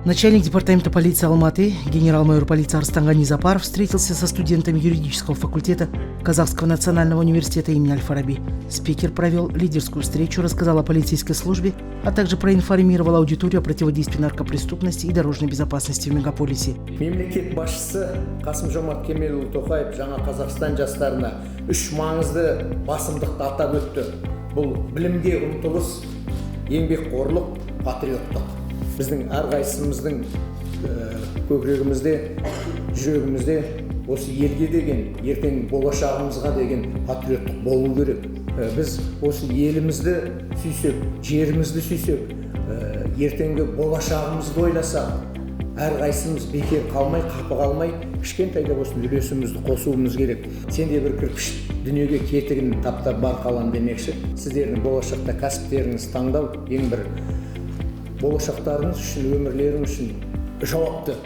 Начальник департамента полиции Алматы, генерал-майор полиции Арстан Ганизапаров встретился со студентами юридического факультета Казахского национального университета имени Аль-Фараби. Спикер провел лидерскую встречу, рассказал о полицейской службе, а также проинформировал аудиторию о противодействии наркопреступности и дорожной безопасности в мегаполисе. Мемлекет басшысы Қасым-Жомарт Кемелұлы Тоқаев жаңа Қазақстан жастарына үш маңызды басымдықты атап өтті. Бұл білімге ұмтылыс, еңбекқорлық, патриоттық. Біздің әрқайсымыздың көкірегімізде, жүрегімізде осы елге деген, ертең болашағымызға деген патриоттық болу керек. Біз осы елімізді сүйсек, жерімізді сүйсек, ертеңгі болашағымызды ойласақ, әрқайсымыз бекер қалмай, қапы қалмай, кішкентайда болсын үлесімізді қосуымыз керек. Сенде бір кірпіш дүниеге кетігін таптап бар қалам демекші. Сіздердің болашақта кәсіптеріңіз таңдау ең бір болашақтарыңыз үшін, өмірлеріңіз үшін жауапты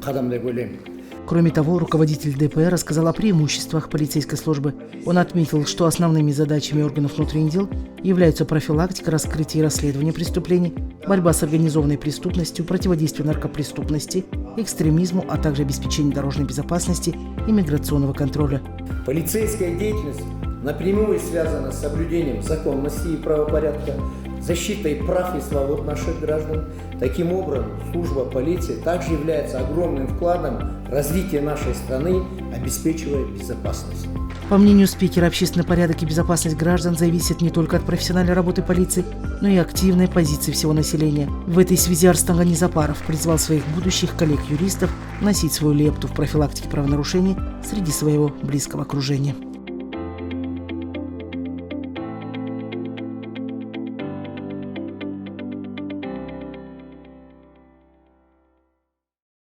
қадам деп ойлаймын. Кроме того, руководитель ДПР рассказал о преимуществах полицейской службы. Он отметил, что основными задачами органов внутренних дел являются профилактика, раскрытие и расследование преступлений, борьба с организованной преступностью, противодействие наркопреступности, экстремизму, а также обеспечение дорожной безопасности и миграционного контроля. Полицейская деятельность напрямую связана с соблюдением законности и правопорядка, защитой прав и свобод наших граждан. Таким образом, служба полиции также является огромным вкладом в развитие нашей страны, обеспечивая безопасность. По мнению спикера, общественный порядок и безопасность граждан зависят не только от профессиональной работы полиции, но и активной позиции всего населения. В этой связи Арстан Ганизапаров призвал своих будущих коллег-юристов вносить свою лепту в профилактике правонарушений среди своего близкого окружения.